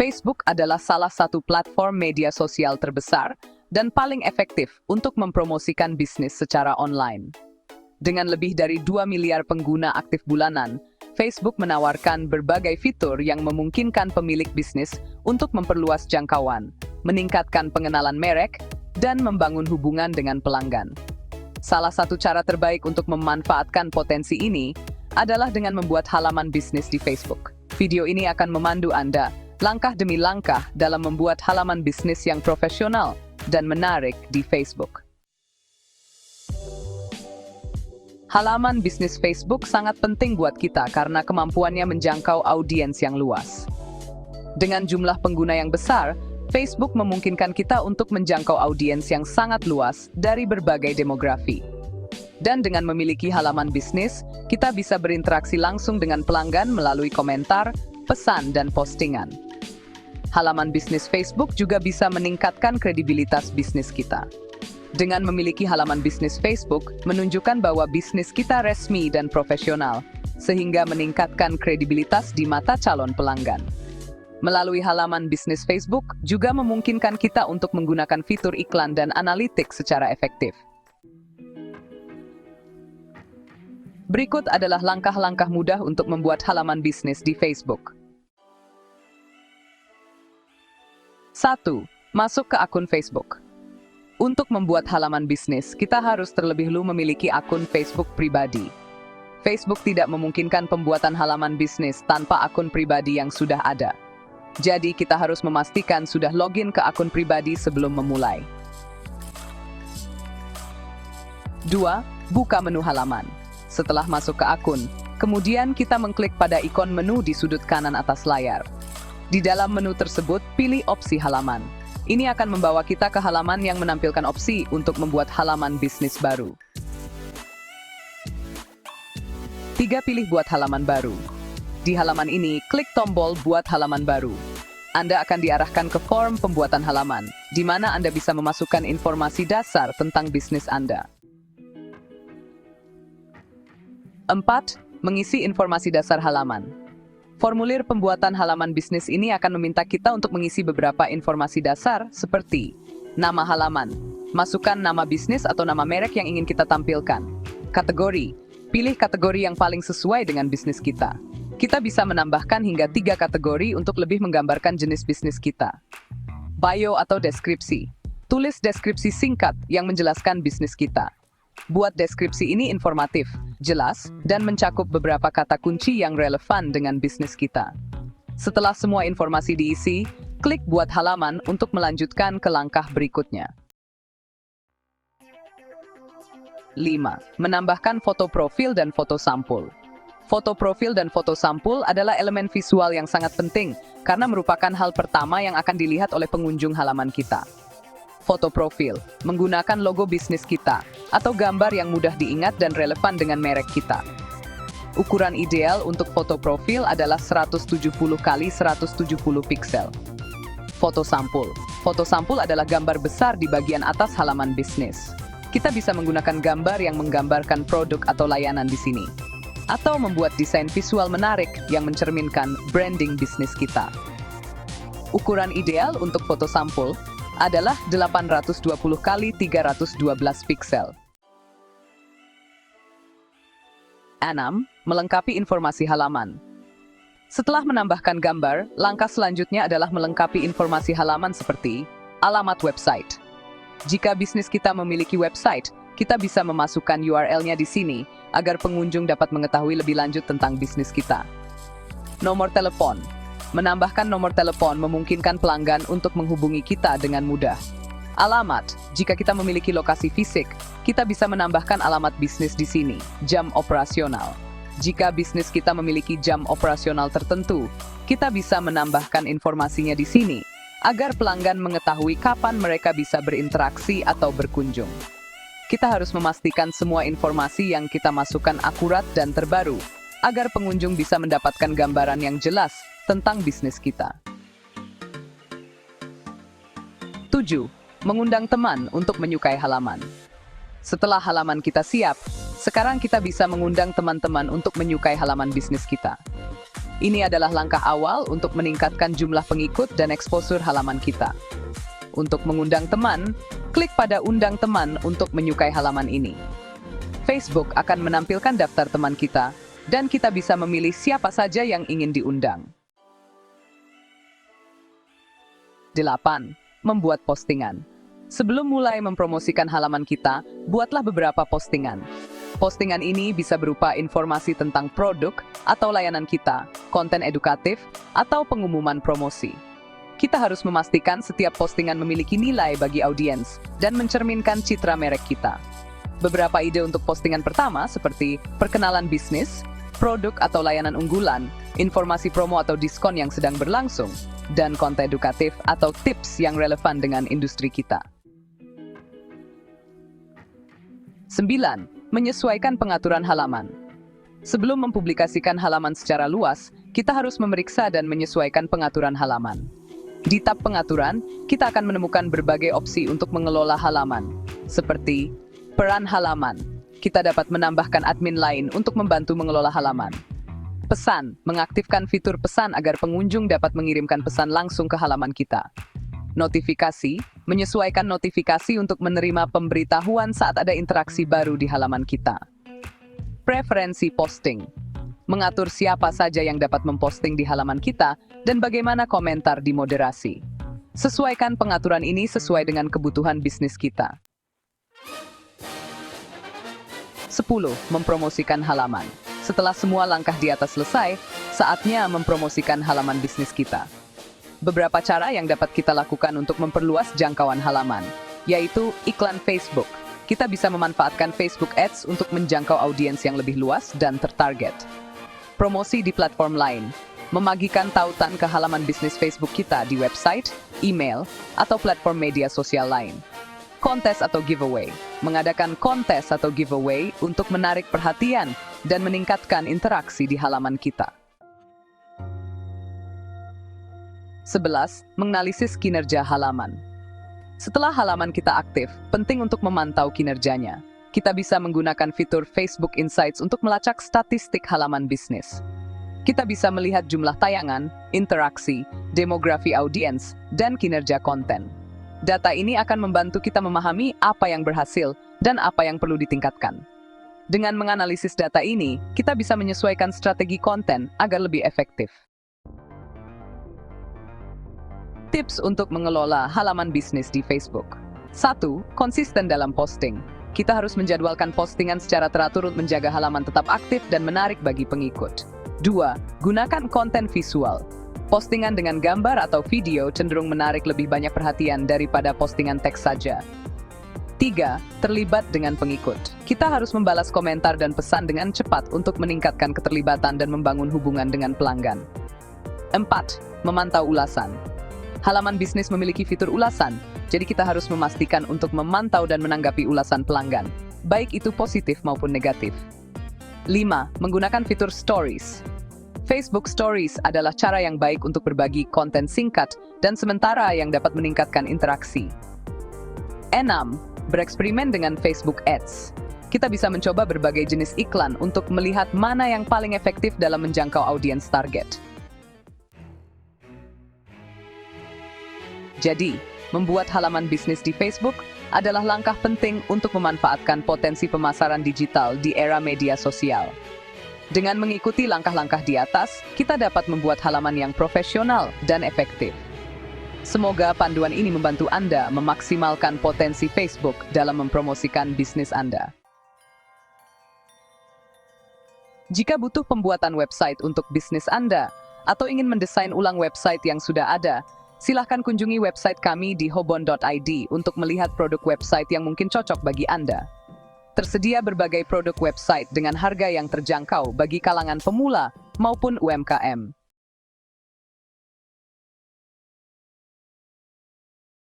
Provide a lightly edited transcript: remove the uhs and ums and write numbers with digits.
Facebook adalah salah satu platform media sosial terbesar dan paling efektif untuk mempromosikan bisnis secara online. Dengan lebih dari 2 miliar pengguna aktif bulanan, Facebook menawarkan berbagai fitur yang memungkinkan pemilik bisnis untuk memperluas jangkauan, meningkatkan pengenalan merek, dan membangun hubungan dengan pelanggan. Salah satu cara terbaik untuk memanfaatkan potensi ini adalah dengan membuat halaman bisnis di Facebook. Video ini akan memandu Anda langkah demi langkah dalam membuat halaman bisnis yang profesional dan menarik di Facebook. Halaman bisnis Facebook sangat penting buat kita karena kemampuannya menjangkau audiens yang luas. Dengan jumlah pengguna yang besar, Facebook memungkinkan kita untuk menjangkau audiens yang sangat luas dari berbagai demografi. Dan dengan memiliki halaman bisnis, kita bisa berinteraksi langsung dengan pelanggan melalui komentar, pesan, dan postingan. Halaman bisnis Facebook juga bisa meningkatkan kredibilitas bisnis kita. Dengan memiliki halaman bisnis Facebook, menunjukkan bahwa bisnis kita resmi dan profesional, sehingga meningkatkan kredibilitas di mata calon pelanggan. Melalui halaman bisnis Facebook juga memungkinkan kita untuk menggunakan fitur iklan dan analitik secara efektif. Berikut adalah langkah-langkah mudah untuk membuat halaman bisnis di Facebook. 1. Masuk ke akun Facebook. Untuk membuat halaman bisnis, kita harus terlebih dahulu memiliki akun Facebook pribadi. Facebook tidak memungkinkan pembuatan halaman bisnis tanpa akun pribadi yang sudah ada. Jadi, kita harus memastikan sudah login ke akun pribadi sebelum memulai. 2. Buka menu halaman. Setelah masuk ke akun, kemudian kita mengklik pada ikon menu di sudut kanan atas layar. Di dalam menu tersebut, pilih opsi halaman. Ini akan membawa kita ke halaman yang menampilkan opsi untuk membuat halaman bisnis baru. 3. Pilih buat halaman baru. Di halaman ini, klik tombol buat halaman baru. Anda akan diarahkan ke form pembuatan halaman, di mana Anda bisa memasukkan informasi dasar tentang bisnis Anda. 4. Mengisi informasi dasar halaman. Formulir pembuatan halaman bisnis ini akan meminta kita untuk mengisi beberapa informasi dasar seperti nama halaman, masukkan nama bisnis atau nama merek yang ingin kita tampilkan. Kategori, pilih kategori yang paling sesuai dengan bisnis kita. Kita bisa menambahkan hingga 3 kategori untuk lebih menggambarkan jenis bisnis kita. Bio atau deskripsi, tulis deskripsi singkat yang menjelaskan bisnis kita. Buat deskripsi ini informatif, jelas, dan mencakup beberapa kata kunci yang relevan dengan bisnis kita. Setelah semua informasi diisi, klik buat halaman untuk melanjutkan ke langkah berikutnya. 5. Menambahkan foto profil dan foto sampul. Foto profil dan foto sampul adalah elemen visual yang sangat penting karena merupakan hal pertama yang akan dilihat oleh pengunjung halaman kita. Foto profil, menggunakan logo bisnis kita, atau gambar yang mudah diingat dan relevan dengan merek kita. Ukuran ideal untuk foto profil adalah 170 x 170 piksel. Foto sampul. Foto sampul adalah gambar besar di bagian atas halaman bisnis. Kita bisa menggunakan gambar yang menggambarkan produk atau layanan di sini. Atau membuat desain visual menarik yang mencerminkan branding bisnis kita. Ukuran ideal untuk foto sampul adalah 820 x 312 piksel. 6. Melengkapi informasi halaman. Setelah menambahkan gambar, langkah selanjutnya adalah melengkapi informasi halaman seperti alamat website. Jika bisnis kita memiliki website, kita bisa memasukkan URL-nya di sini agar pengunjung dapat mengetahui lebih lanjut tentang bisnis kita. Nomor telepon. Menambahkan nomor telepon memungkinkan pelanggan untuk menghubungi kita dengan mudah. Alamat. Jika kita memiliki lokasi fisik, kita bisa menambahkan alamat bisnis di sini. Jam operasional. Jika bisnis kita memiliki jam operasional tertentu, kita bisa menambahkan informasinya di sini agar pelanggan mengetahui kapan mereka bisa berinteraksi atau berkunjung. Kita harus memastikan semua informasi yang kita masukkan akurat dan terbaru agar pengunjung bisa mendapatkan gambaran yang jelas tentang bisnis kita. 7. Mengundang teman untuk menyukai halaman. Setelah halaman kita siap, sekarang kita bisa mengundang teman-teman untuk menyukai halaman bisnis kita. Ini adalah langkah awal untuk meningkatkan jumlah pengikut dan eksposur halaman kita. Untuk mengundang teman, klik pada undang teman untuk menyukai halaman ini. Facebook akan menampilkan daftar teman kita, dan kita bisa memilih siapa saja yang ingin diundang. 8. Membuat postingan. Sebelum mulai mempromosikan halaman kita, buatlah beberapa postingan. Postingan ini bisa berupa informasi tentang produk atau layanan kita, konten edukatif, atau pengumuman promosi. Kita harus memastikan setiap postingan memiliki nilai bagi audiens dan mencerminkan citra merek kita. Beberapa ide untuk postingan pertama seperti perkenalan bisnis, produk atau layanan unggulan, informasi promo atau diskon yang sedang berlangsung, dan konten edukatif atau tips yang relevan dengan industri kita. 9. Menyesuaikan pengaturan halaman. Sebelum mempublikasikan halaman secara luas, kita harus memeriksa dan menyesuaikan pengaturan halaman. Di tab pengaturan, kita akan menemukan berbagai opsi untuk mengelola halaman, seperti peran halaman. Kita dapat menambahkan admin lain untuk membantu mengelola halaman. Pesan, mengaktifkan fitur pesan agar pengunjung dapat mengirimkan pesan langsung ke halaman kita. Notifikasi, menyesuaikan notifikasi untuk menerima pemberitahuan saat ada interaksi baru di halaman kita. Preferensi posting, mengatur siapa saja yang dapat memposting di halaman kita dan bagaimana komentar dimoderasi. Sesuaikan pengaturan ini sesuai dengan kebutuhan bisnis kita. 10. Mempromosikan halaman. Setelah semua langkah di atas selesai, saatnya mempromosikan halaman bisnis kita. Beberapa cara yang dapat kita lakukan untuk memperluas jangkauan halaman, yaitu iklan Facebook. Kita bisa memanfaatkan Facebook Ads untuk menjangkau audiens yang lebih luas dan tertarget. Promosi di platform lain, memagikan tautan ke halaman bisnis Facebook kita di website, email, atau platform media sosial lain. Kontes atau giveaway, mengadakan kontes atau giveaway untuk menarik perhatian dan meningkatkan interaksi di halaman kita. 11. Menganalisis kinerja halaman. Setelah halaman kita aktif, penting untuk memantau kinerjanya. Kita bisa menggunakan fitur Facebook Insights untuk melacak statistik halaman bisnis. Kita bisa melihat jumlah tayangan, interaksi, demografi audiens, dan kinerja konten. Data ini akan membantu kita memahami apa yang berhasil dan apa yang perlu ditingkatkan. Dengan menganalisis data ini, kita bisa menyesuaikan strategi konten agar lebih efektif. Tips untuk mengelola halaman bisnis di Facebook. 1. Konsisten dalam posting. Kita harus menjadwalkan postingan secara teratur untuk menjaga halaman tetap aktif dan menarik bagi pengikut. 2. Gunakan konten visual. Postingan dengan gambar atau video cenderung menarik lebih banyak perhatian daripada postingan teks saja. 3. Terlibat dengan pengikut. Kita harus membalas komentar dan pesan dengan cepat untuk meningkatkan keterlibatan dan membangun hubungan dengan pelanggan. 4. Memantau ulasan. Halaman bisnis memiliki fitur ulasan, jadi kita harus memastikan untuk memantau dan menanggapi ulasan pelanggan, baik itu positif maupun negatif. 5. Menggunakan fitur Stories. Facebook Stories adalah cara yang baik untuk berbagi konten singkat dan sementara yang dapat meningkatkan interaksi. 6. Bereksperimen dengan Facebook Ads. Kita bisa mencoba berbagai jenis iklan untuk melihat mana yang paling efektif dalam menjangkau audiens target. Jadi, membuat halaman bisnis di Facebook adalah langkah penting untuk memanfaatkan potensi pemasaran digital di era media sosial. Dengan mengikuti langkah-langkah di atas, kita dapat membuat halaman yang profesional dan efektif. Semoga panduan ini membantu Anda memaksimalkan potensi Facebook dalam mempromosikan bisnis Anda. Jika butuh pembuatan website untuk bisnis Anda, atau ingin mendesain ulang website yang sudah ada, silahkan kunjungi website kami di hobon.id untuk melihat produk website yang mungkin cocok bagi Anda. Tersedia berbagai produk website dengan harga yang terjangkau bagi kalangan pemula maupun UMKM.